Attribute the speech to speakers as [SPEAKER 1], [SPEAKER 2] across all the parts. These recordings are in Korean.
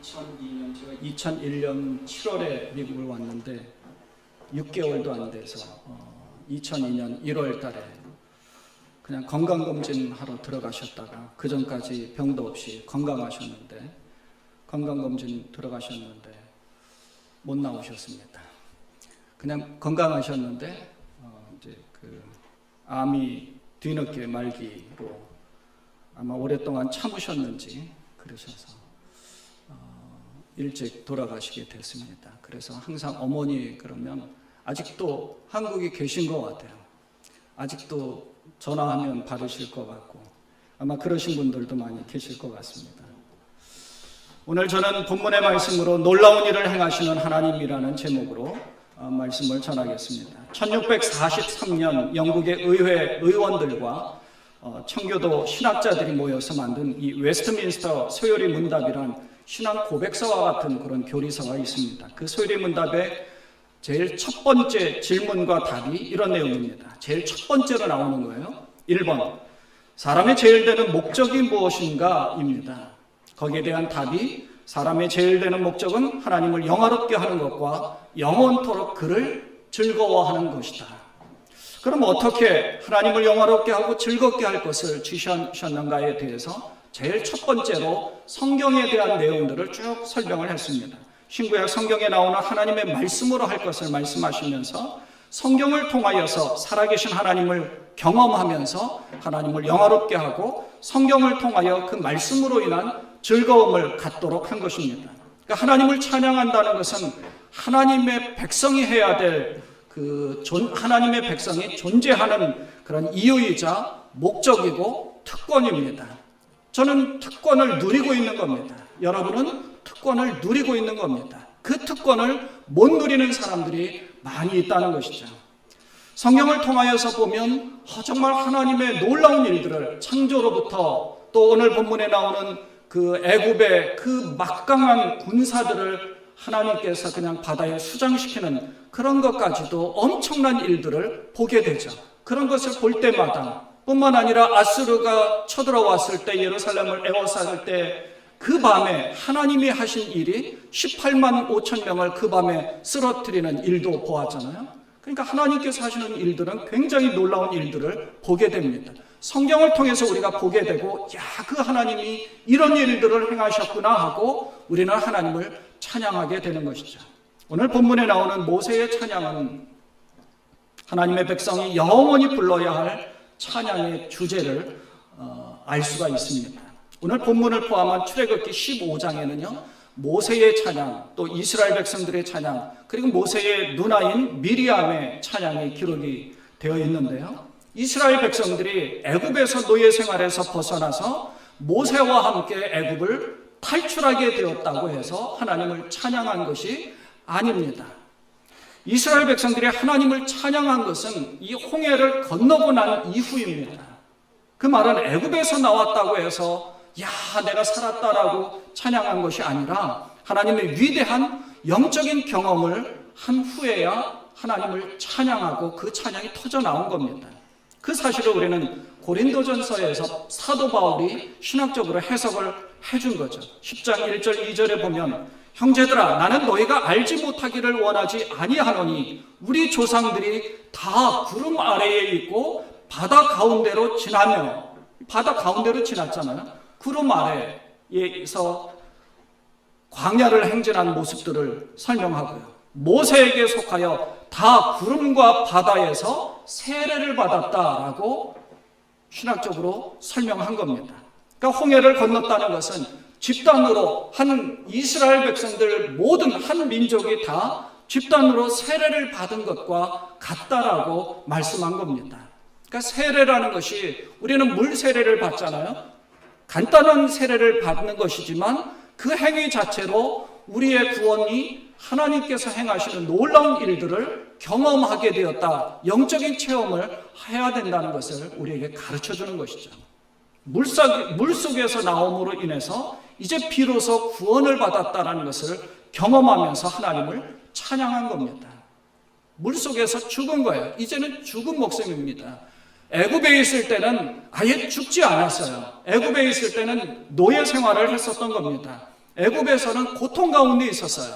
[SPEAKER 1] 2002년 제가 2001년 7월에 미국을 왔는데 6개월도 안 돼서 2002년 1월 달에 그냥 건강검진 하러 들어가셨다가 그 전까지 병도 없이 건강하셨는데 건강검진 들어가셨는데 못 나오셨습니다. 그냥 건강하셨는데 이제 그 암이 뒤늦게 말기로 아마 오랫동안 참으셨는지 그러셔서 일찍 돌아가시게 됐습니다. 그래서 항상 어머니 그러면 아직도 한국에 계신 것 같아요. 아직도 전화하면 받으실 것 같고 아마 그러신 분들도 많이 계실 것 같습니다. 오늘 저는 본문의 말씀으로 놀라운 일을 행하시는 하나님이라는 제목으로 말씀을 전하겠습니다. 1643년 영국의 의회 의원들과 청교도 신학자들이 모여서 만든 이 웨스트민스터 소요리 문답이란 신앙 고백서와 같은 그런 교리서가 있습니다. 그 소요리 문답의 제일 첫 번째 질문과 답이 이런 내용입니다. 제일 첫 번째로 나오는 거예요. 1번, 사람의 제일 되는 목적이 무엇인가? 입니다. 거기에 대한 답이 사람의 제일 되는 목적은 하나님을 영화롭게 하는 것과 영원토록 그를 즐거워하는 것이다. 그럼 어떻게 하나님을 영화롭게 하고 즐겁게 할 것을 지시하셨는가에 대해서 제일 첫 번째로 성경에 대한 내용들을 쭉 설명을 했습니다. 신구약 성경에 나오는 하나님의 말씀으로 할 것을 말씀하시면서 성경을 통하여서 살아계신 하나님을 경험하면서 하나님을 영화롭게 하고 성경을 통하여 그 말씀으로 인한 즐거움을 갖도록 한 것입니다. 그러니까 하나님을 찬양한다는 것은 하나님의 백성이 해야 될 하나님의 백성이 존재하는 그런 이유이자 목적이고 특권입니다. 저는 특권을 누리고 있는 겁니다. 여러분은 특권을 누리고 있는 겁니다. 그 특권을 못 누리는 사람들이 많이 있다는 것이죠. 성경을 통하여서 보면 정말 하나님의 놀라운 일들을 창조로부터 또 오늘 본문에 나오는 그 애굽의 그 막강한 군사들을 하나님께서 그냥 바다에 수장시키는 그런 것까지도 엄청난 일들을 보게 되죠. 그런 것을 볼 때마다 뿐만 아니라 아수르가 쳐들어왔을 때 예루살렘을 에워쌌을 때 그 밤에 하나님이 하신 일이 18만 5천 명을 그 밤에 쓰러뜨리는 일도 보았잖아요. 그러니까 하나님께서 하시는 일들은 굉장히 놀라운 일들을 보게 됩니다. 성경을 통해서 우리가 보게 되고 그 하나님이 이런 일들을 행하셨구나 하고 우리는 하나님을 찬양하게 되는 것이죠. 오늘 본문에 나오는 모세의 찬양은 하나님의 백성이 영원히 불러야 할 찬양의 주제를 알 수가 있습니다. 오늘 본문을 포함한 출애굽기 15장에는요 모세의 찬양, 또 이스라엘 백성들의 찬양, 그리고 모세의 누나인 미리암의 찬양이 기록이 되어 있는데요, 이스라엘 백성들이 애굽에서 노예 생활에서 벗어나서 모세와 함께 애굽을 탈출하게 되었다고 해서 하나님을 찬양한 것이 아닙니다. 이스라엘 백성들이 하나님을 찬양한 것은 이 홍해를 건너고 난 이후입니다. 그 말은 애굽에서 나왔다고 해서 내가 살았다라고 찬양한 것이 아니라 하나님의 위대한 영적인 경험을 한 후에야 하나님을 찬양하고 그 찬양이 터져 나온 겁니다. 그 사실을 우리는 고린도전서에서 사도 바울이 신학적으로 해석을 해준 거죠. 10장 1절 2절에 보면 형제들아 나는 너희가 알지 못하기를 원하지 아니하노니 우리 조상들이 다 구름 아래에 있고 바다 가운데로 지나며, 바다 가운데로 지났잖아요. 구름 아래에서 광야를 행진한 모습들을 설명하고요. 모세에게 속하여 다 구름과 바다에서 세례를 받았다라고 신학적으로 설명한 겁니다. 그러니까 홍해를 건넜다는 것은 집단으로 한 이스라엘 백성들 모든 한 민족이 다 집단으로 세례를 받은 것과 같다라고 말씀한 겁니다. 그러니까 세례라는 것이 우리는 물 세례를 받잖아요. 간단한 세례를 받는 것이지만 그 행위 자체로 우리의 구원이 하나님께서 행하시는 놀라운 일들을 경험하게 되었다. 영적인 체험을 해야 된다는 것을 우리에게 가르쳐주는 것이죠. 물속에서 나옴으로 인해서 이제 비로소 구원을 받았다는 것을 경험하면서 하나님을 찬양한 겁니다. 물속에서 죽은 거예요. 이제는 죽은 목숨입니다. 애굽에 있을 때는 아예 죽지 않았어요. 애굽에 있을 때는 노예 생활을 했었던 겁니다. 애굽에서는 고통 가운데 있었어요.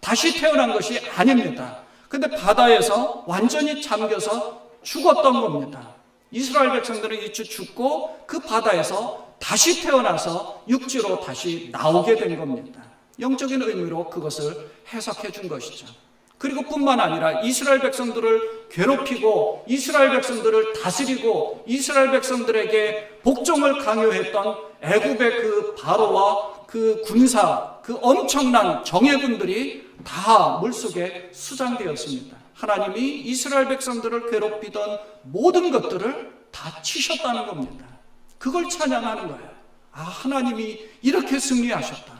[SPEAKER 1] 다시 태어난 것이 아닙니다. 근데 바다에서 완전히 잠겨서 죽었던 겁니다. 이스라엘 백성들은 이제 죽고 그 바다에서 다시 태어나서 육지로 다시 나오게 된 겁니다. 영적인 의미로 그것을 해석해 준 것이죠. 그리고 뿐만 아니라 이스라엘 백성들을 괴롭히고 이스라엘 백성들을 다스리고 이스라엘 백성들에게 복종을 강요했던 애굽의 그 바로와 그 군사, 그 엄청난 정예군들이 다 물속에 수장되었습니다. 하나님이 이스라엘 백성들을 괴롭히던 모든 것들을 다 치셨다는 겁니다. 그걸 찬양하는 거예요. 아, 하나님이 이렇게 승리하셨다.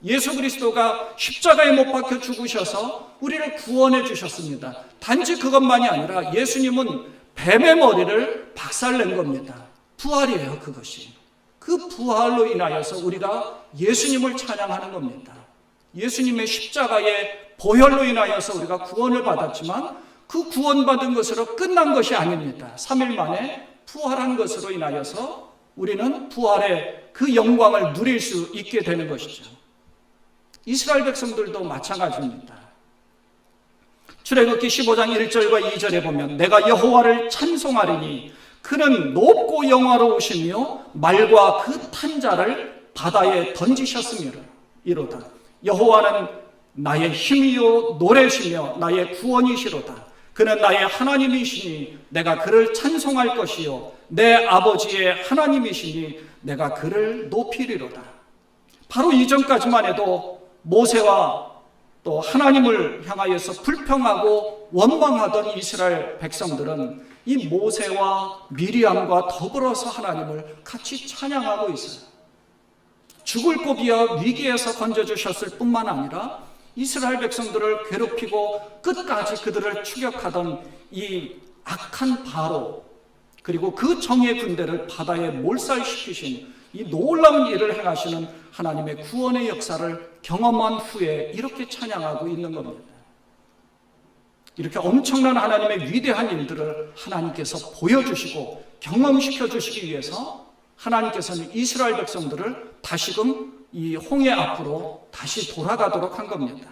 [SPEAKER 1] 예수 그리스도가 십자가에 못 박혀 죽으셔서 우리를 구원해 주셨습니다. 단지 그것만이 아니라 예수님은 뱀의 머리를 박살낸 겁니다. 부활이에요, 그것이. 그 부활로 인하여서 우리가 예수님을 찬양하는 겁니다. 예수님의 십자가의 보혈로 인하여서 우리가 구원을 받았지만 그 구원받은 것으로 끝난 것이 아닙니다. 3일 만에 부활한 것으로 인하여서 우리는 부활의 그 영광을 누릴 수 있게 되는 것이죠. 이스라엘 백성들도 마찬가지입니다. 출애굽기 15장 1절과 2절에 보면 내가 여호와를 찬송하리니 그는 높고 영화로우시며 말과 그 탄자를 바다에 던지셨으미로다. 여호와는 나의 힘이요 노래시며 나의 구원이시로다. 그는 나의 하나님이시니 내가 그를 찬송할 것이요 내 아버지의 하나님이시니 내가 그를 높이리로다. 바로 이전까지만 해도 모세와 또 하나님을 향하여서 불평하고 원망하던 이스라엘 백성들은 이 모세와 미리암과 더불어서 하나님을 같이 찬양하고 있어요. 죽을 고비와 위기에서 건져주셨을 뿐만 아니라 이스라엘 백성들을 괴롭히고 끝까지 그들을 추격하던 이 악한 바로 그리고 그 정예 군대를 바다에 몰살시키신 이 놀라운 일을 행하시는 하나님의 구원의 역사를 경험한 후에 이렇게 찬양하고 있는 겁니다. 이렇게 엄청난 하나님의 위대한 일들을 하나님께서 보여주시고 경험시켜 주시기 위해서 하나님께서는 이스라엘 백성들을 다시금 이 홍해 앞으로 다시 돌아가도록 한 겁니다.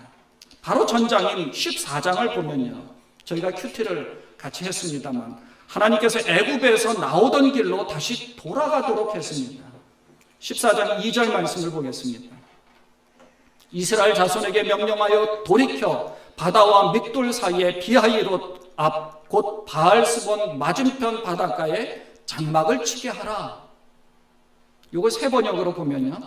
[SPEAKER 1] 바로 전장인 14장을 보면요, 저희가 큐티를 같이 했습니다만 하나님께서 애굽에서 나오던 길로 다시 돌아가도록 했습니다. 14장 2절 말씀을 보겠습니다. 이스라엘 자손에게 명령하여 돌이켜 바다와 믹돌 사이에 비하이롯 앞 곧 바알스본 맞은편 바닷가에 장막을 치게 하라. 이거 세 번역으로 보면요,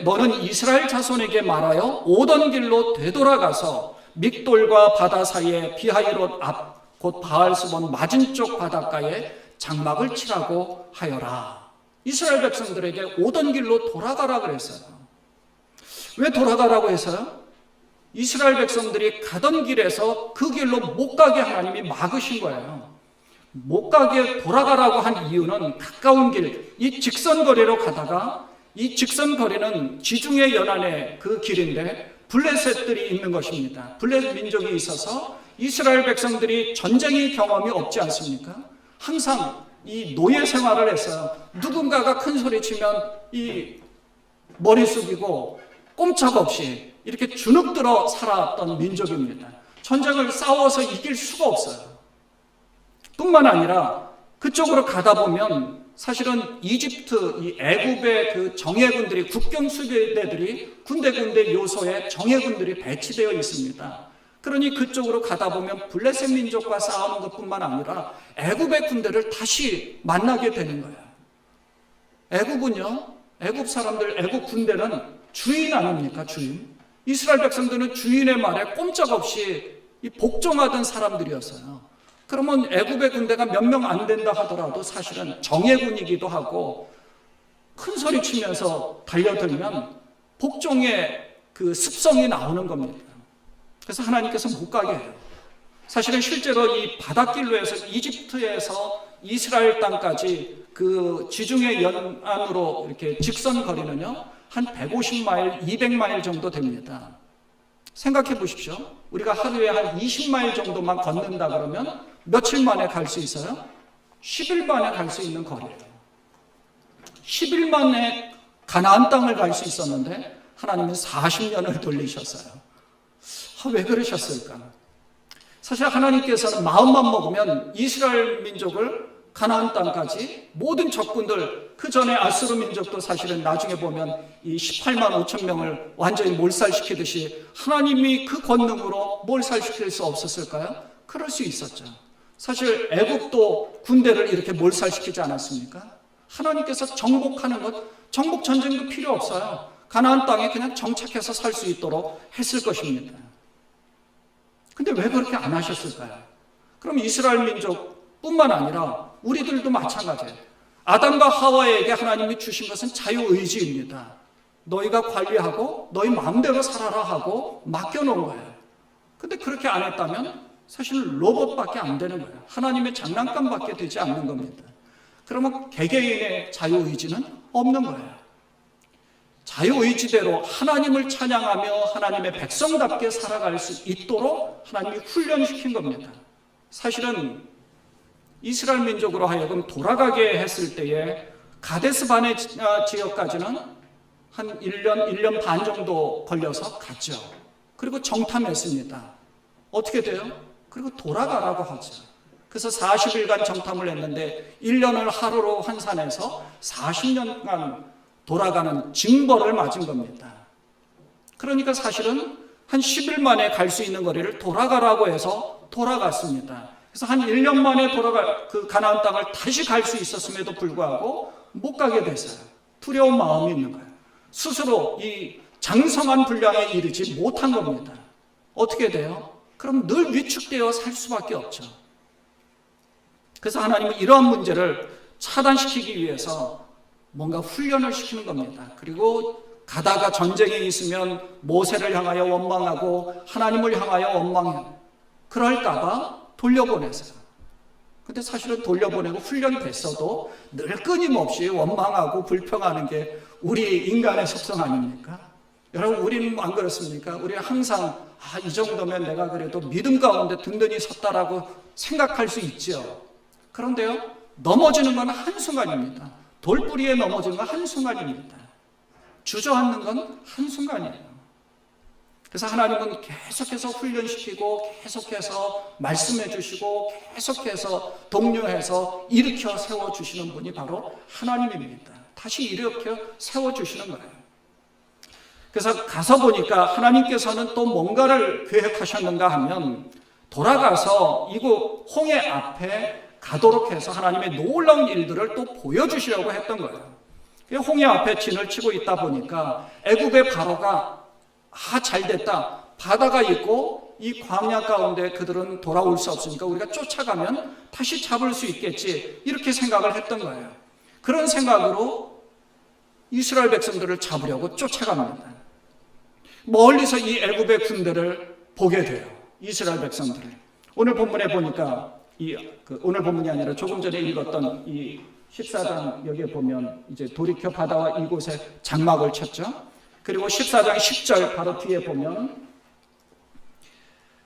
[SPEAKER 1] 너는 이스라엘 자손에게 말하여 오던 길로 되돌아가서 믹돌과 바다 사이에 비하이롯 앞 곧 바알스본 맞은쪽 바닷가에 장막을 치라고 하여라. 이스라엘 백성들에게 오던 길로 돌아가라 그랬어요. 왜 돌아가라고 했어요? 이스라엘 백성들이 가던 길에서 그 길로 못 가게 하나님이 막으신 거예요. 못 가게 돌아가라고 한 이유는 가까운 길, 이 직선거리로 가다가 이 직선거리는 지중해 연안의 그 길인데 블레셋들이 있는 것입니다. 블레셋 민족이 있어서 이스라엘 백성들이 전쟁의 경험이 없지 않습니까? 항상 이 노예 생활을 했어요. 누군가가 큰 소리 치면 이 머리 숙이고 꼼짝없이 이렇게 주눅들어 살았던 민족입니다. 전쟁을 싸워서 이길 수가 없어요. 뿐만 아니라 그쪽으로 가다 보면 사실은 이집트, 이 애굽의 그 정예군들이, 국경 수비대들이 군데 요소에 정예군들이 배치되어 있습니다. 그러니 그쪽으로 가다 보면 블레셋 민족과 싸우는 것뿐만 아니라 애굽의 군대를 다시 만나게 되는 거예요. 애굽은요, 애굽 사람들, 애굽 군대는 주인 아닙니까? 주인. 이스라엘 백성들은 주인의 말에 꼼짝없이 복종하던 사람들이었어요. 그러면 애굽의 군대가 몇 명 안 된다 하더라도 사실은 정예군이기도 하고 큰 소리 치면서 달려들면 복종의 그 습성이 나오는 겁니다. 그래서 하나님께서 못 가게 해요. 사실은 실제로 이 바닷길로 해서 이집트에서 이스라엘 땅까지 그 지중해 연안으로 이렇게 직선 거리는요, 한 150마일, 200마일 정도 됩니다. 생각해 보십시오. 우리가 하루에 한 20마일 정도만 걷는다 그러면 며칠 만에 갈 수 있어요? 10일 만에 갈 수 있는 거리예요. 10일 만에 가나안 땅을 갈 수 있었는데 하나님은 40년을 돌리셨어요. 왜 그러셨을까? 사실 하나님께서는 마음만 먹으면 이스라엘 민족을 가나안 땅까지 모든 적군들, 그 전에 아수르 민족도 사실은 나중에 보면 이 18만 5천 명을 완전히 몰살시키듯이 하나님이 그 권능으로 몰살시킬 수 없었을까요? 그럴 수 있었죠. 사실 애국도 군대를 이렇게 몰살시키지 않았습니까? 하나님께서 정복하는 것, 정복 전쟁도 필요 없어요. 가나안 땅에 그냥 정착해서 살 수 있도록 했을 것입니다. 근데 왜 그렇게 안 하셨을까요? 그럼 이스라엘 민족뿐만 아니라 우리들도 마찬가지예요. 아담과 하와에게 하나님이 주신 것은 자유의지입니다. 너희가 관리하고 너희 마음대로 살아라 하고 맡겨놓은 거예요. 근데 그렇게 안 했다면 사실 로봇밖에 안 되는 거예요. 하나님의 장난감밖에 되지 않는 겁니다. 그러면 개개인의 자유의지는 없는 거예요. 자유의지대로 하나님을 찬양하며 하나님의 백성답게 살아갈 수 있도록 하나님이 훈련시킨 겁니다. 사실은 이스라엘 민족으로 하여금 돌아가게 했을 때에 가데스 바네 지역까지는 한 1년 반 정도 걸려서 갔죠. 그리고 정탐했습니다. 어떻게 돼요? 그리고 돌아가라고 하죠. 그래서 40일간 정탐을 했는데 1년을 하루로 환산해서 40년간 돌아가는 징벌을 맞은 겁니다. 그러니까 사실은 한 10일 만에 갈 수 있는 거리를 돌아가라고 해서 돌아갔습니다. 그래서 한 1년 만에 그 가나안 땅을 다시 갈 수 있었음에도 불구하고 못 가게 됐어요. 두려운 마음이 있는 거예요. 스스로 이 장성한 분량에 이르지 못한 겁니다. 어떻게 돼요? 그럼 늘 위축되어 살 수밖에 없죠. 그래서 하나님은 이러한 문제를 차단시키기 위해서 뭔가 훈련을 시키는 겁니다. 그리고 가다가 전쟁에 있으면 모세를 향하여 원망하고 하나님을 향하여 원망해요. 그럴까 봐 돌려보내세요. 근데 사실은 돌려보내고 훈련됐어도 늘 끊임없이 원망하고 불평하는 게 우리 인간의 속성 아닙니까? 여러분, 우리는 안 그렇습니까? 우리는 항상 이 정도면 내가 그래도 믿음 가운데 든든히 섰다라고 생각할 수 있죠. 그런데요, 넘어지는 건 한순간입니다. 돌뿌리에 넘어지는 건 한순간입니다. 주저앉는 건 한순간이에요. 그래서 하나님은 계속해서 훈련시키고 계속해서 말씀해 주시고 계속해서 독려해서 일으켜 세워주시는 분이 바로 하나님입니다. 다시 일으켜 세워주시는 거예요. 그래서 가서 보니까 하나님께서는 또 뭔가를 계획하셨는가 하면 돌아가서 이곳 홍해 앞에 가도록 해서 하나님의 놀라운 일들을 또 보여주시려고 했던 거예요. 홍해 앞에 진을 치고 있다 보니까 애굽의 바로가 잘됐다. 바다가 있고 이 광야 가운데 그들은 돌아올 수 없으니까 우리가 쫓아가면 다시 잡을 수 있겠지. 이렇게 생각을 했던 거예요. 그런 생각으로 이스라엘 백성들을 잡으려고 쫓아갑니다. 멀리서 이 애굽의 군대를 보게 돼요. 이스라엘 백성들을. 오늘 본문에 보니까 오늘 본문이 아니라 조금 전에 읽었던 이 14장 여기에 보면 이제 돌이켜 바다와 이곳에 장막을 쳤죠. 그리고 14장 10절 바로 뒤에 보면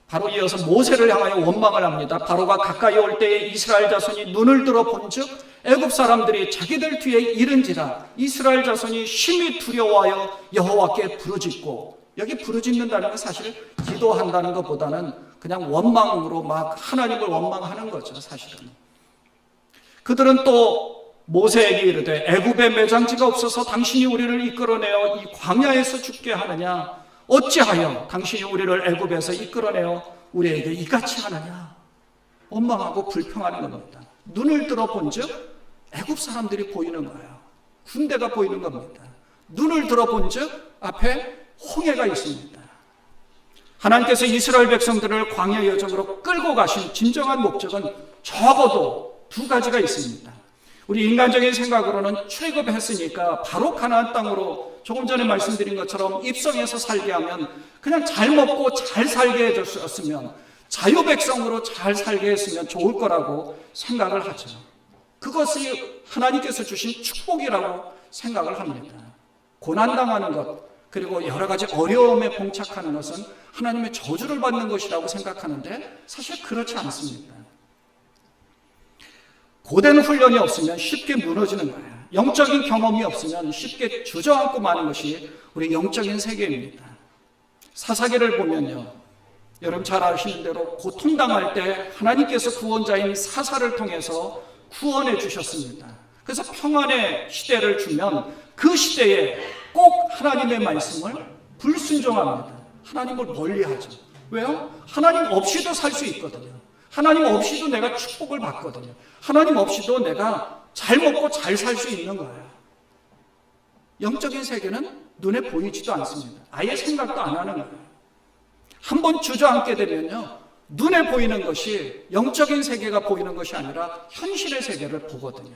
[SPEAKER 1] 바로 이어서 모세를 향하여 원망을 합니다. 바로가 가까이 올 때에 이스라엘 자손이 눈을 들어 본즉 애굽 사람들이 자기들 뒤에 이른지라 이스라엘 자손이 심히 두려워하여 여호와께 부르짖고, 여기 부르짖는다는 건 사실 기도한다는 것보다는 그냥 원망으로 막 하나님을 원망하는 거죠. 사실은 그들은 또 모세에게 이르되 애굽에 매장지가 없어서 당신이 우리를 이끌어내어 이 광야에서 죽게 하느냐? 어찌하여 당신이 우리를 애굽에서 이끌어내어 우리에게 이같이 하느냐? 원망하고 불평하는 겁니다. 눈을 들어 본즉 애굽 사람들이 보이는 거예요. 군대가 보이는 겁니다. 눈을 들어 본즉 앞에 홍해가 있습니다. 하나님께서 이스라엘 백성들을 광야 여정으로 끌고 가신 진정한 목적은 적어도 두 가지가 있습니다. 우리 인간적인 생각으로는 출애굽했으니까 바로 가나안 땅으로 조금 전에 말씀드린 것처럼 입성해서 살게 하면 그냥 잘 먹고 잘 살게 해줬으면, 자유 백성으로 잘 살게 했으면 좋을 거라고 생각을 하죠. 그것이 하나님께서 주신 축복이라고 생각을 합니다. 고난당하는 것, 그리고 여러 가지 어려움에 봉착하는 것은 하나님의 저주를 받는 것이라고 생각하는데 사실 그렇지 않습니다. 고된 훈련이 없으면 쉽게 무너지는 거예요. 영적인 경험이 없으면 쉽게 주저앉고 마는 것이 우리 영적인 세계입니다. 사사기를 보면요, 여러분 잘 아시는 대로 고통당할 때 하나님께서 구원자인 사사를 통해서 구원해 주셨습니다. 그래서 평안의 시대를 주면 그 시대에 꼭 하나님의 말씀을 불순종합니다. 하나님을 멀리하죠. 왜요? 하나님 없이도 살 수 있거든요. 하나님 없이도 내가 축복을 받거든요. 하나님 없이도 내가 잘 먹고 잘 살 수 있는 거예요. 영적인 세계는 눈에 보이지도 않습니다. 아예 생각도 안 하는 거예요. 한번 주저앉게 되면요, 눈에 보이는 것이 영적인 세계가 보이는 것이 아니라 현실의 세계를 보거든요.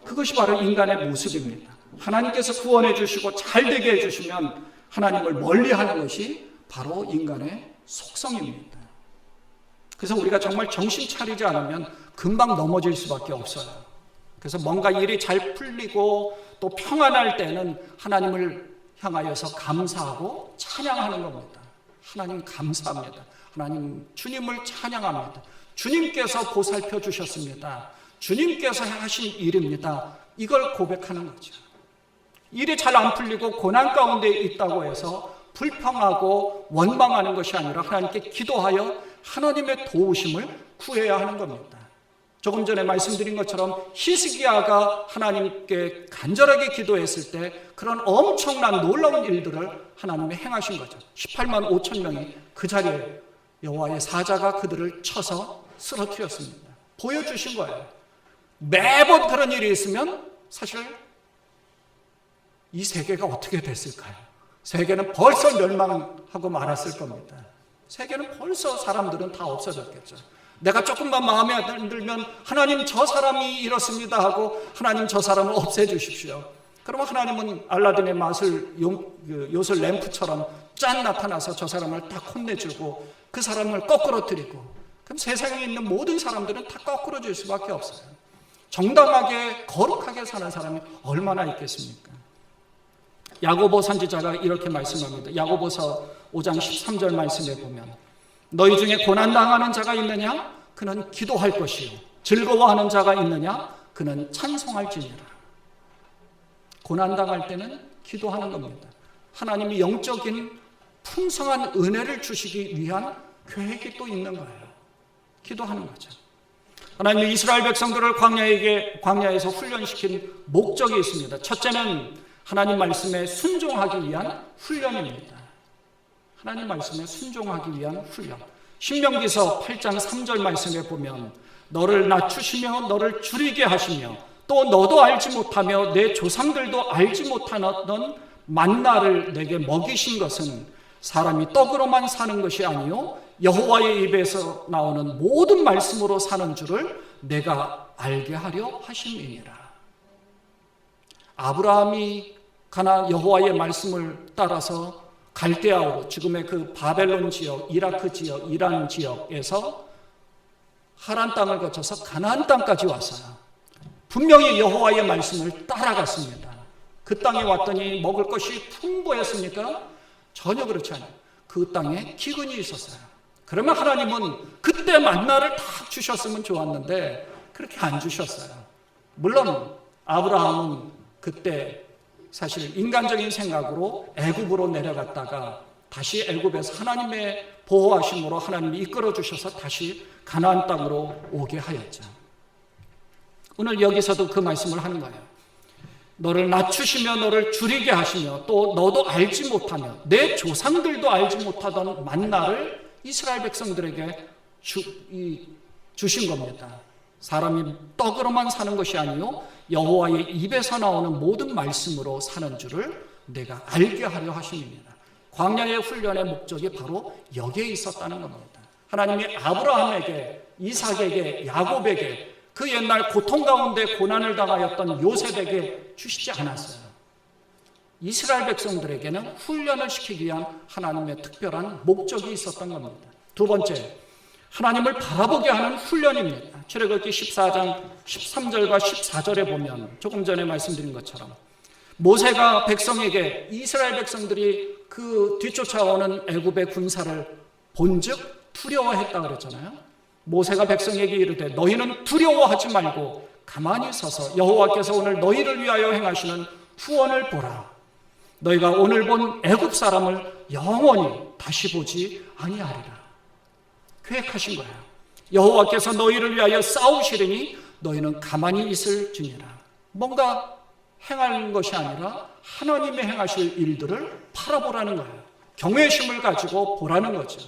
[SPEAKER 1] 그것이 바로 인간의 모습입니다. 하나님께서 구원해 주시고 잘 되게 해 주시면 하나님을 멀리하는 것이 바로 인간의 속성입니다. 그래서 우리가 정말 정신 차리지 않으면 금방 넘어질 수밖에 없어요. 그래서 뭔가 일이 잘 풀리고 또 평안할 때는 하나님을 향하여서 감사하고 찬양하는 겁니다. 하나님 감사합니다. 하나님 주님을 찬양합니다. 주님께서 보살펴 주셨습니다. 주님께서 하신 일입니다. 이걸 고백하는 거죠. 일이 잘 안 풀리고 고난 가운데 있다고 해서 불평하고 원망하는 것이 아니라 하나님께 기도하여 하나님의 도우심을 구해야 하는 겁니다. 조금 전에 말씀드린 것처럼 히스기야가 하나님께 간절하게 기도했을 때 그런 엄청난 놀라운 일들을 하나님이 행하신 거죠. 18만 5천 명이 그 자리에 여호와의 사자가 그들을 쳐서 쓰러뜨렸습니다. 보여주신 거예요. 매번 그런 일이 있으면 사실 이 세계가 어떻게 됐을까요? 세계는 벌써 멸망하고 말았을 겁니다. 세계는 벌써 사람들은 다 없어졌겠죠. 내가 조금만 마음에 안 들면 하나님 저 사람이 이렇습니다 하고 하나님 저 사람을 없애주십시오. 그러면 하나님은 알라딘의 마술 요술 램프처럼 짠 나타나서 저 사람을 다 혼내주고 그 사람을 거꾸로 드리고, 그럼 세상에 있는 모든 사람들은 다 거꾸로 질 수밖에 없어요. 정당하게 거룩하게 사는 사람이 얼마나 있겠습니까? 야고보 선지자가 이렇게 말씀합니다. 야고보서 5장 13절 말씀에 보면 너희 중에 고난당하는 자가 있느냐? 그는 기도할 것이요. 즐거워하는 자가 있느냐? 그는 찬송할지니라. 고난당할 때는 기도하는 겁니다. 하나님이 영적인 풍성한 은혜를 주시기 위한 계획이 또 있는 거예요. 기도하는 거죠. 하나님이 이스라엘 백성들을 광야에서 훈련시킨 목적이 있습니다. 첫째는 하나님 말씀에 순종하기 위한 훈련입니다. 하나님 말씀에 순종하기 위한 훈련. 신명기서 8장 3절 말씀에 보면 너를 낮추시며 너를 줄이게 하시며 또 너도 알지 못하며 내 조상들도 알지 못하던 만나를 내게 먹이신 것은 사람이 떡으로만 사는 것이 아니요 여호와의 입에서 나오는 모든 말씀으로 사는 줄을 내가 알게 하려 하심이니라. 아브라함이 여호와의 말씀을 따라서 갈대아우로, 지금의 그 바벨론 지역, 이라크 지역, 이란 지역에서 하란 땅을 거쳐서 가나안 땅까지 왔어요. 분명히 여호와의 말씀을 따라갔습니다. 그 땅에 왔더니 먹을 것이 풍부했습니까? 전혀 그렇지 않아요. 그 땅에 기근이 있었어요. 그러면 하나님은 그때 만나를 딱 주셨으면 좋았는데 그렇게 안 주셨어요. 물론 아브라함은 그때 사실 인간적인 생각으로 애굽으로 내려갔다가 다시 애굽에서 하나님의 보호하심으로 하나님이 이끌어 주셔서 다시 가나안 땅으로 오게 하였죠. 오늘 여기서도 그 말씀을 하는 거예요. 너를 낮추시며 너를 줄이게 하시며 또 너도 알지 못하며 내 조상들도 알지 못하던 만나를 이스라엘 백성들에게 주신 겁니다. 사람이 떡으로만 사는 것이 아니요 여호와의 입에서 나오는 모든 말씀으로 사는 줄을 내가 알게 하려 하심입니다. 광야의 훈련의 목적이 바로 여기에 있었다는 겁니다. 하나님이 아브라함에게, 이삭에게, 야곱에게, 그 옛날 고통 가운데 고난을 당하였던 요셉에게 주시지 않았어요. 이스라엘 백성들에게는 훈련을 시키기 위한 하나님의 특별한 목적이 있었던 겁니다. 두 번째, 하나님을 바라보게 하는 훈련입니다. 출애굽기 14장 13절과 14절에 보면 조금 전에 말씀드린 것처럼 모세가 백성에게, 이스라엘 백성들이 그 뒤쫓아오는 애굽의 군사를 본즉 두려워했다 그랬잖아요. 모세가 백성에게 이르되 너희는 두려워하지 말고
[SPEAKER 2] 가만히 서서 여호와께서 오늘 너희를 위하여 행하시는 후원을 보라. 너희가 오늘 본 애굽 사람을 영원히 다시 보지 아니하리라. 계획하신 거예요. 여호와께서 너희를 위하여 싸우시리니 너희는 가만히 있을지니라. 뭔가 행하는 것이 아니라 하나님의 행하실 일들을 바라보라는 거예요. 경외심을 가지고 보라는 거죠.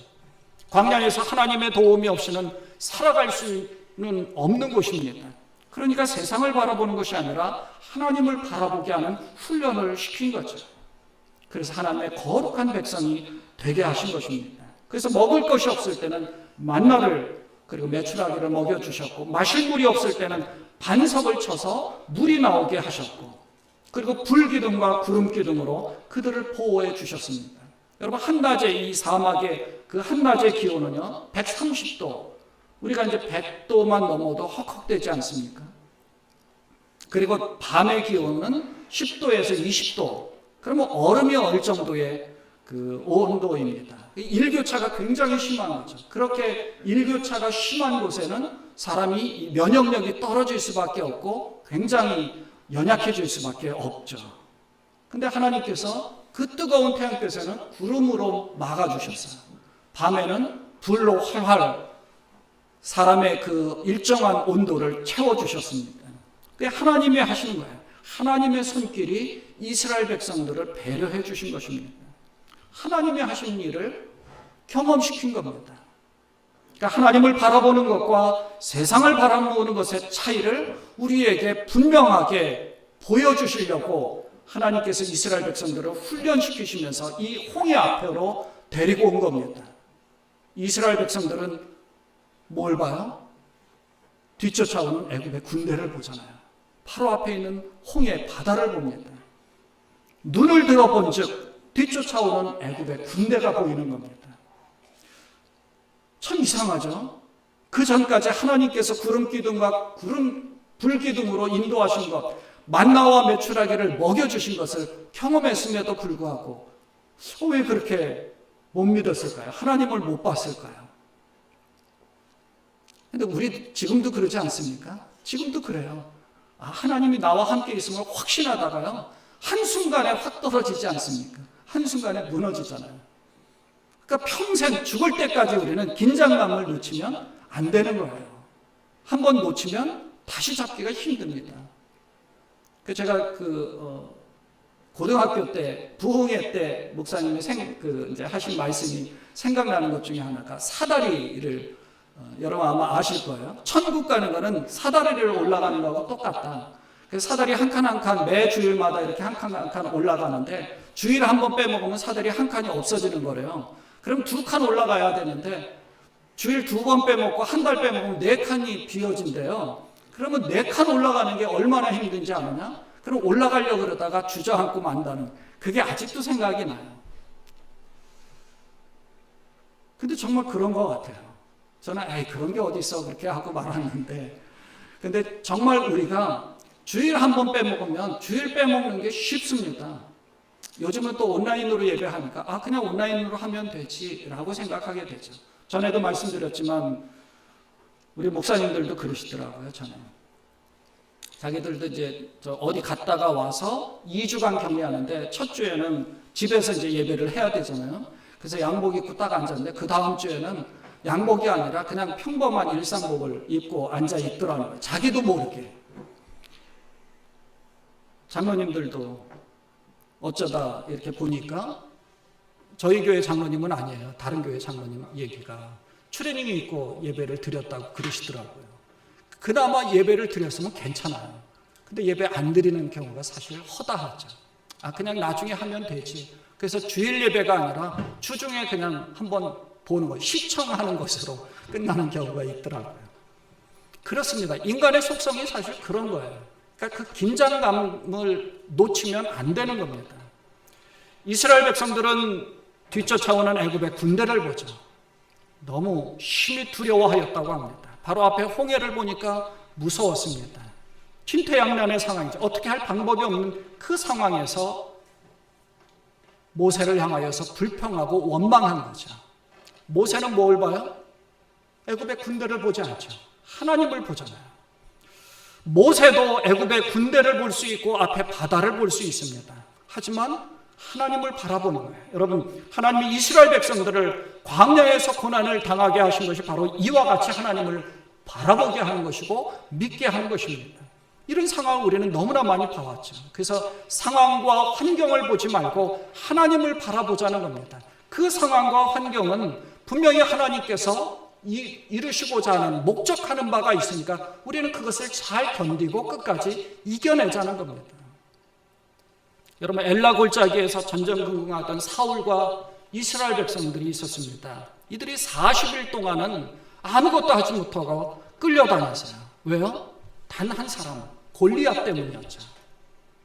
[SPEAKER 2] 광야에서 하나님의 도움이 없이는 살아갈 수는 없는 곳입니다. 그러니까 세상을 바라보는 것이 아니라 하나님을 바라보게 하는 훈련을 시킨 거죠. 그래서 하나님의 거룩한 백성이 되게 하신 것입니다. 그래서 먹을 것이 없을 때는 만나를 그리고 메추라기를 먹여주셨고, 마실 물이 없을 때는 반석을 쳐서 물이 나오게 하셨고, 그리고 불기둥과 구름기둥으로 그들을 보호해 주셨습니다. 여러분, 한낮에 이 사막의 그 한낮의 기온은요 130도, 우리가 이제 100도만 넘어도 헉헉대지 않습니까? 그리고 밤의 기온은 10도에서 20도, 그러면 얼음이 얼 정도의 그 온도입니다. 일교차가 굉장히 심한 거죠. 그렇게 일교차가 심한 곳에는 사람이 면역력이 떨어질 수밖에 없고 굉장히 연약해질 수밖에 없죠. 근데 하나님께서 그 뜨거운 태양볕에는 구름으로 막아주셨어요. 밤에는 불로 활활 사람의 그 일정한 온도를 채워주셨습니다. 그게 하나님이 하시는 거예요. 하나님의 손길이 이스라엘 백성들을 배려해 주신 것입니다. 하나님이 하신 일을 경험시킨 겁니다. 그러니까 하나님을 바라보는 것과 세상을 바라보는 것의 차이를 우리에게 분명하게 보여주시려고 하나님께서 이스라엘 백성들을 훈련시키시면서 이 홍해 앞으로 데리고 온 겁니다. 이스라엘 백성들은 뭘 봐요? 뒤쫓아오는 애굽의 군대를 보잖아요. 바로 앞에 있는 홍해 바다를 봅니다. 눈을 들어본 즉 뒤쫓아오는 애굽의 군대가 보이는 겁니다. 참 이상하죠? 그 전까지 하나님께서 구름기둥과 불기둥으로 인도하신 것, 만나와 메추라기를 먹여주신 것을 경험했음에도 불구하고 왜 그렇게 못 믿었을까요? 하나님을 못 봤을까요? 근데 우리 지금도 그러지 않습니까? 지금도 그래요. 하나님이 나와 함께 있음을 확신하다가요, 한순간에 확 떨어지지 않습니까? 한순간에 무너지잖아요. 그러니까 평생 죽을 때까지 우리는 긴장감을 놓치면 안 되는 거예요. 한번 놓치면 다시 잡기가 힘듭니다. 제가 고등학교 때 부흥회 때 목사님이 이제 하신 말씀이 생각나는 것 중에 하나가 사다리를, 여러분 아마 아실 거예요. 천국 가는 거는 사다리를 올라가는 거하고 똑같다. 그래서 사다리 한 칸 한 칸 매 주일마다 이렇게 한 칸 한 칸 올라가는데 주일 한 번 빼먹으면 사다리 한 칸이 없어지는 거래요. 그럼 2칸 올라가야 되는데 주일 2번 빼먹고 한 달 빼먹으면 4칸이 비어진대요. 그러면 4칸 올라가는 게 얼마나 힘든지 아느냐? 그럼 올라가려고 그러다가 주저앉고 만다는, 그게 아직도 생각이 나요. 근데 정말 그런 것 같아요. 저는 그런 게 어디 있어 그렇게 하고 말았는데, 근데 정말 우리가 주일 한 번 빼먹으면 주일 빼먹는 게 쉽습니다. 요즘은 또 온라인으로 예배하니까 그냥 온라인으로 하면 되지 라고 생각하게 되죠. 전에도 말씀드렸지만 우리 목사님들도 그러시더라고요. 전에 자기들도 이제 어디 갔다가 와서 2주간 격리하는데 첫 주에는 집에서 이제 예배를 해야 되잖아요. 그래서 양복 입고 딱 앉았는데 그 다음 주에는 양복이 아니라 그냥 평범한 일상복을 입고 앉아 있더라는 거예요. 자기도 모르게. 장로님들도 어쩌다 이렇게 보니까 저희 교회 장로님은 아니에요. 다른 교회 장로님 얘기가 추리닝이 입고 예배를 드렸다고 그러시더라고요. 그나마 예배를 드렸으면 괜찮아요. 근데 예배 안 드리는 경우가 사실 허다하죠. 그냥 나중에 하면 되지. 그래서 주일 예배가 아니라 주중에 그냥 한번 보는 거, 시청하는 것으로 끝나는 경우가 있더라고요. 그렇습니다. 인간의 속성이 사실 그런 거예요. 그러니까 그 긴장감을 놓치면 안 되는 겁니다. 이스라엘 백성들은 뒤쫓아오는 애굽의 군대를 보죠. 너무 심히 두려워하였다고 합니다. 바로 앞에 홍해를 보니까 무서웠습니다. 진퇴양난의 상황이죠. 어떻게 할 방법이 없는 그 상황에서 모세를 향하여서 불평하고 원망한 거죠. 모세는 뭘 봐요? 애굽의 군대를 보지 않죠. 하나님을 보잖아요. 모세도 애굽의 군대를 볼 수 있고 앞에 바다를 볼 수 있습니다. 하지만 하나님을 바라보는 거예요. 여러분, 하나님이 이스라엘 백성들을 광야에서 고난을 당하게 하신 것이 바로 이와 같이 하나님을 바라보게 하는 것이고 믿게 하는 것입니다. 이런 상황을 우리는 너무나 많이 봐왔죠. 그래서 상황과 환경을 보지 말고 하나님을 바라보자는 겁니다. 그 상황과 환경은 분명히 하나님께서 이루시고자 하는 목적하는 바가 있으니까 우리는 그것을 잘 견디고 끝까지 이겨내자는 겁니다. 여러분, 엘라 골짜기에서 전전긍긍하던 사울과 이스라엘 백성들이 있었습니다. 이들이 40일 동안은 아무것도 하지 못하고 끌려다녔어요. 왜요? 단 한 사람, 골리앗 때문이었죠.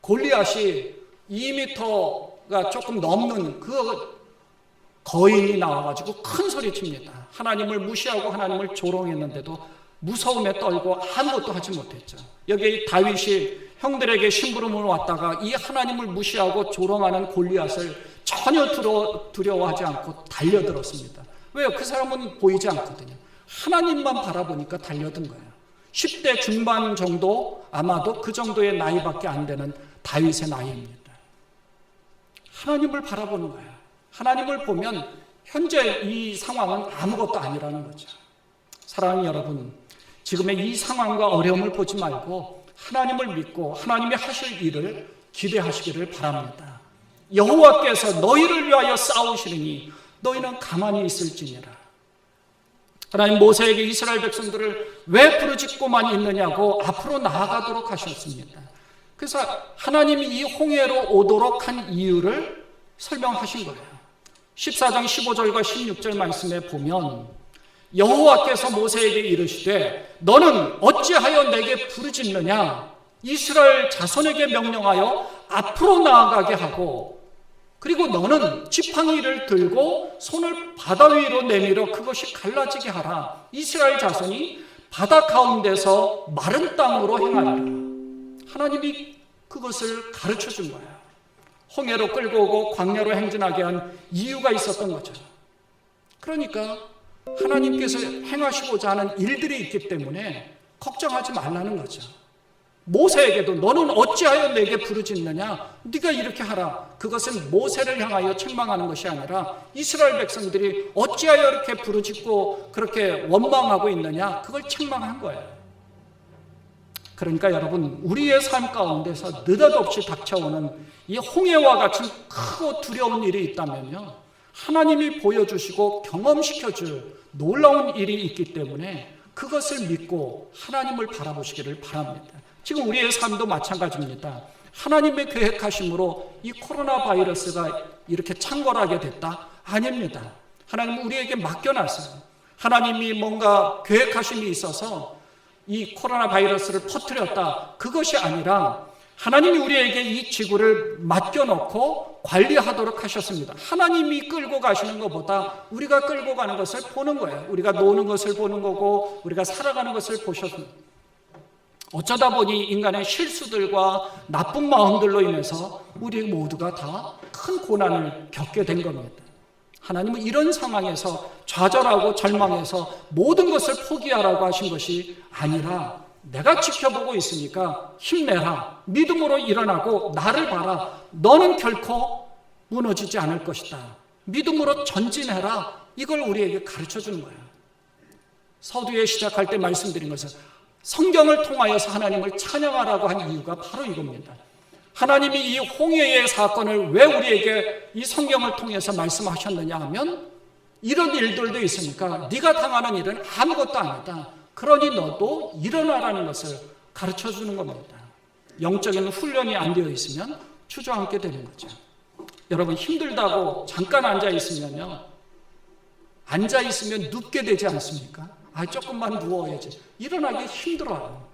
[SPEAKER 2] 골리앗이 2m가 조금 넘는 그 거인이 나와가지고 큰 소리 칩니다. 하나님을 무시하고 하나님을 조롱했는데도 무서움에 떨고 아무것도 하지 못했죠. 여기 다윗이 형들에게 심부름을 왔다가 이 하나님을 무시하고 조롱하는 골리앗을 전혀 두려워하지 않고 달려들었습니다. 왜요? 그 사람은 보이지 않거든요. 하나님만 바라보니까 달려든 거예요. 10대 중반 정도, 아마도 그 정도의 나이밖에 안 되는 다윗의 나이입니다. 하나님을 바라보는 거예요. 하나님을 보면 현재 이 상황은 아무것도 아니라는 거죠. 사랑하는 여러분, 지금의 이 상황과 어려움을 보지 말고 하나님을 믿고 하나님이 하실 일을 기대하시기를 바랍니다. 여호와께서 너희를 위하여 싸우시리니 너희는 가만히 있을지니라. 하나님 모세에게 이스라엘 백성들을 왜 부르짖고만 있느냐고 앞으로 나아가도록 하셨습니다. 그래서 하나님이 이 홍해로 오도록 한 이유를 설명하신 거예요. 14장 15절과 16절 말씀에 보면 여호와께서 모세에게 이르시되 너는 어찌하여 내게 부르짖느냐? 이스라엘 자손에게 명령하여 앞으로 나아가게 하고 그리고 너는 지팡이를 들고 손을 바다 위로 내밀어 그것이 갈라지게 하라. 이스라엘 자손이 바다 가운데서 마른 땅으로 행하리라. 하나님이 그것을 가르쳐 준 거예요. 홍해로 끌고 오고 광야로 행진하게 한 이유가 있었던 거죠. 그러니까 하나님께서 행하시고자 하는 일들이 있기 때문에 걱정하지 말라는 거죠. 모세에게도 너는 어찌하여 내게 부르짖느냐? 네가 이렇게 하라. 그것은 모세를 향하여 책망하는 것이 아니라 이스라엘 백성들이 어찌하여 이렇게 부르짖고 그렇게 원망하고 있느냐? 그걸 책망한 거예요. 그러니까 여러분, 우리의 삶 가운데서 느닷없이 닥쳐오는 이 홍해와 같은 크고 두려운 일이 있다면요, 하나님이 보여주시고 경험시켜줄 놀라운 일이 있기 때문에 그것을 믿고 하나님을 바라보시기를 바랍니다. 지금 우리의 삶도 마찬가지입니다. 하나님의 계획하심으로 이 코로나 바이러스가 이렇게 창궐하게 됐다? 아닙니다. 하나님은 우리에게 맡겨놨어요. 하나님이 뭔가 계획하심이 있어서 이 코로나 바이러스를 퍼뜨렸다. 그것이 아니라 하나님이 우리에게 이 지구를 맡겨놓고 관리하도록 하셨습니다. 하나님이 끌고 가시는 것보다 우리가 끌고 가는 것을 보는 거예요. 우리가 노는 것을 보는 거고 우리가 살아가는 것을 보셨습니다. 어쩌다 보니 인간의 실수들과 나쁜 마음들로 인해서 우리 모두가 다 큰 고난을 겪게 된 겁니다. 하나님은 이런 상황에서 좌절하고 절망해서 모든 것을 포기하라고 하신 것이 아니라 내가 지켜보고 있으니까 힘내라. 믿음으로 일어나고 나를 봐라. 너는 결코 무너지지 않을 것이다. 믿음으로 전진해라. 이걸 우리에게 가르쳐 주는 거예요. 서두에 시작할 때 말씀드린 것은 성경을 통하여서 하나님을 찬양하라고 한 이유가 바로 이겁니다. 하나님이 이 홍해의 사건을 왜 우리에게 이 성경을 통해서 말씀하셨느냐 하면 이런 일들도 있으니까 네가 당하는 일은 아무것도 아니다. 그러니 너도 일어나라는 것을 가르쳐 주는 겁니다. 영적인 훈련이 안 되어 있으면 주저앉게 되는 거죠. 여러분, 힘들다고 잠깐 앉아 있으면요, 앉아 있으면 눕게 되지 않습니까? 조금만 누워야지. 일어나기 힘들어요.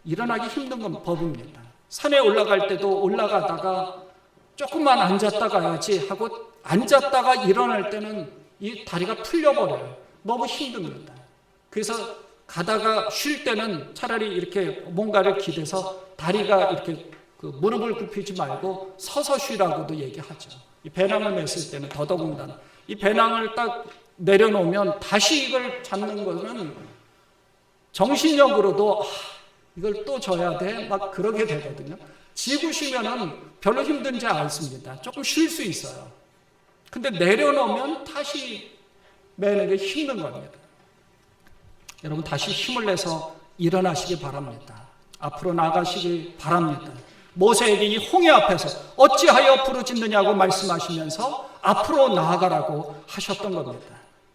[SPEAKER 2] 일어나기 힘든 건 법입니다. 산에 올라갈 때도 올라가다가 조금만 앉았다 가야지 하고 앉았다가 일어날 때는 이 다리가 풀려버려요. 너무 힘듭니다. 그래서 가다가 쉴 때는 차라리 이렇게 뭔가를 기대서 다리가 이렇게 무릎을 굽히지 말고 서서 쉬라고도 얘기하죠. 이 배낭을 맸을 때는 더더군다나 이 배낭을 딱 내려놓으면 다시 이걸 잡는 것은 정신력으로도 이걸 또 져야 돼? 막 그러게 되거든요. 지고 쉬면은 별로 힘든지 않습니다. 조금 쉴 수 있어요. 근데 내려놓으면 다시 매는 게 힘든 겁니다. 여러분 다시 힘을 내서 일어나시기 바랍니다. 앞으로 나가시기 바랍니다. 모세에게 이 홍해 앞에서 어찌하여 부르짖느냐고 말씀하시면서 앞으로 나아가라고 하셨던 겁니다.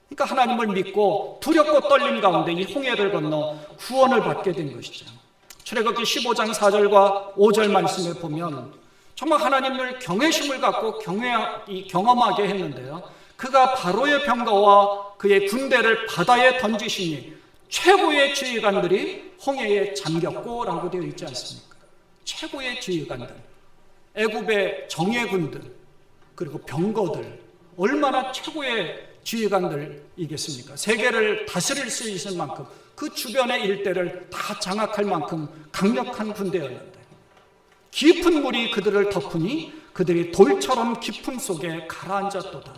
[SPEAKER 2] 그러니까 하나님을 믿고 두렵고 떨림 가운데 이 홍해를 건너 구원을 받게 된 것이죠. 출애굽기 15장 4절과 5절 말씀에 보면 정말 하나님을 경외심을 갖고 경험하게 했는데요. 그가 바로의 병거와 그의 군대를 바다에 던지시니 최고의 지휘관들이 홍해에 잠겼고 라고 되어 있지 않습니까? 최고의 지휘관들, 애굽의 정예군들, 그리고 병거들, 얼마나 최고의 지휘관들이겠습니까? 세계를 다스릴 수 있을 만큼 그 주변의 일대를 다 장악할 만큼 강력한 군대였는데 깊은 물이 그들을 덮으니 그들이 돌처럼 깊음 속에 가라앉았도다.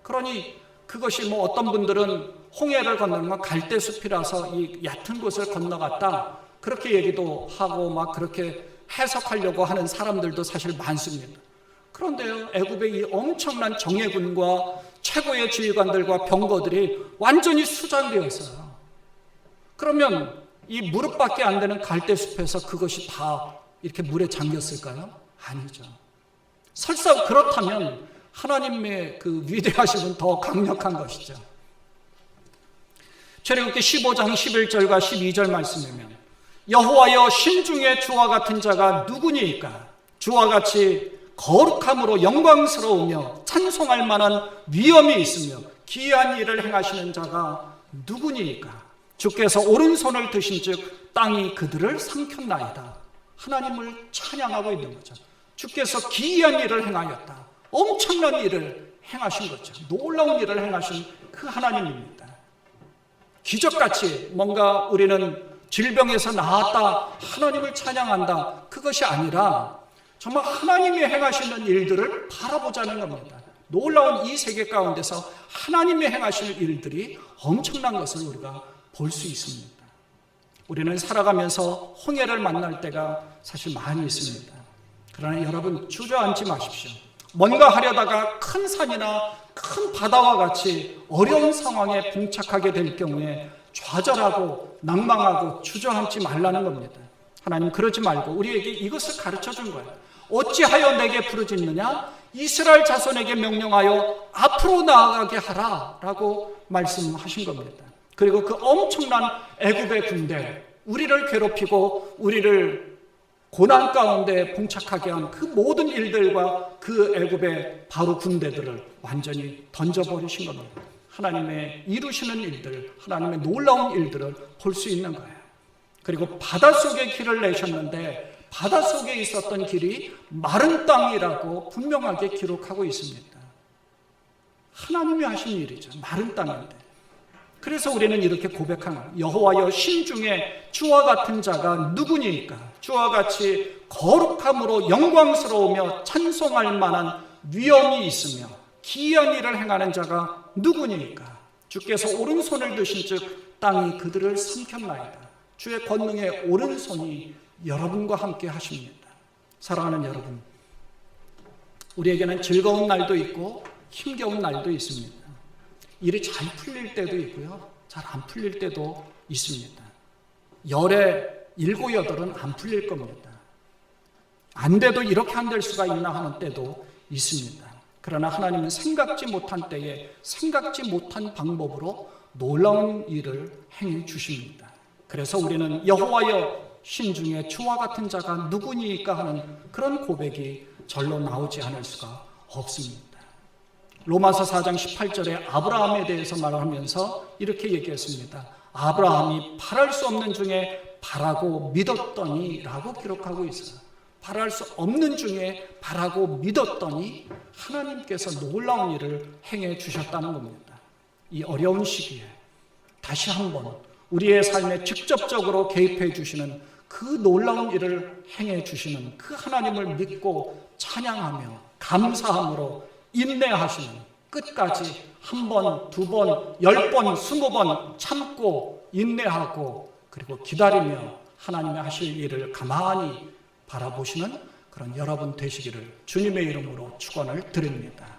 [SPEAKER 2] 그러니 그것이 뭐 어떤 분들은 홍해를 건너는 건 갈대숲이라서 이 얕은 곳을 건너갔다 그렇게 얘기도 하고 막 그렇게 해석하려고 하는 사람들도 사실 많습니다. 그런데요, 애굽의 이 엄청난 정예군과 최고의 지휘관들과 병거들이 완전히 수장되어 있어요. 그러면 이 무릎밖에 안 되는 갈대숲에서 그것이 다 이렇게 물에 잠겼을까요? 아니죠. 설사 그렇다면 하나님의 그 위대하심은 더 강력한 것이죠. 출애굽기 15장 11절과 12절 말씀이면 여호와여 신중에 주와 같은 자가 누구니이까? 주와 같이 거룩함으로 영광스러우며 찬송할 만한 위엄이 있으며 기이한 일을 행하시는 자가 누구니이까? 주께서 오른손을 드신 즉 땅이 그들을 삼켰나이다. 하나님을 찬양하고 있는 거죠. 주께서 기이한 일을 행하였다. 엄청난 일을 행하신 거죠. 놀라운 일을 행하신 그 하나님입니다. 기적같이 뭔가 우리는 질병에서 나았다, 하나님을 찬양한다, 그것이 아니라 정말 하나님이 행하시는 일들을 바라보자는 겁니다. 놀라운 이 세계 가운데서 하나님이 행하시는 일들이 엄청난 것을 우리가 볼 수 있습니다. 우리는 살아가면서 홍해를 만날 때가 사실 많이 있습니다. 그러나 여러분 주저앉지 마십시오. 뭔가 하려다가 큰 산이나 큰 바다와 같이 어려운 상황에 봉착하게 될 경우에 좌절하고 낭망하고 주저앉지 말라는 겁니다. 하나님 그러지 말고 우리에게 이것을 가르쳐 준 거예요. 어찌하여 내게 부르짖느냐? 이스라엘 자손에게 명령하여 앞으로 나아가게 하라 라고 말씀하신 겁니다. 그리고 그 엄청난 애굽의 군대, 우리를 괴롭히고 우리를 고난 가운데 봉착하게 한 그 모든 일들과 그 애굽의 바로 군대들을 완전히 던져버리신 겁니다. 하나님의 이루시는 일들, 하나님의 놀라운 일들을 볼 수 있는 거예요. 그리고 바닷속에 길을 내셨는데 바닷속에 있었던 길이 마른 땅이라고 분명하게 기록하고 있습니다. 하나님이 하신 일이죠. 마른 땅인데. 그래서 우리는 이렇게 고백하는 거예요. 여호와여 신중에 주와 같은 자가 누구니까? 주와 같이 거룩함으로 영광스러우며 찬송할 만한 위엄이 있으며 기이한 일을 행하는 자가 누구니까? 주께서 오른손을 드신 즉 땅이 그들을 삼켰나이다. 주의 권능의 오른손이 여러분과 함께 하십니다. 사랑하는 여러분, 우리에게는 즐거운 날도 있고 힘겨운 날도 있습니다. 일이 잘 풀릴 때도 있고요, 잘 안 풀릴 때도 있습니다. 열에 7, 8은 안 풀릴 겁니다. 안 돼도 이렇게 안 될 수가 있나 하는 때도 있습니다. 그러나 하나님은 생각지 못한 때에 생각지 못한 방법으로 놀라운 일을 행해 주십니다. 그래서 우리는 여호와여 신중에 주와 같은 자가 누구니까 하는 그런 고백이 절로 나오지 않을 수가 없습니다. 로마서 4장 18절에 아브라함에 대해서 말하면서 이렇게 얘기했습니다. 아브라함이 바랄 수 없는 중에 바라고 믿었더니 라고 기록하고 있어요. 바랄 수 없는 중에 바라고 믿었더니 하나님께서 놀라운 일을 행해 주셨다는 겁니다. 이 어려운 시기에 다시 한번 우리의 삶에 직접적으로 개입해 주시는 그 놀라운 일을 행해 주시는 그 하나님을 믿고 찬양하며 감사함으로 인내하시는, 끝까지 1번, 2번, 10번, 20번 참고 인내하고 그리고 기다리며 하나님의 하실 일을 가만히 바라보시는 그런 여러분 되시기를 주님의 이름으로 축원을 드립니다.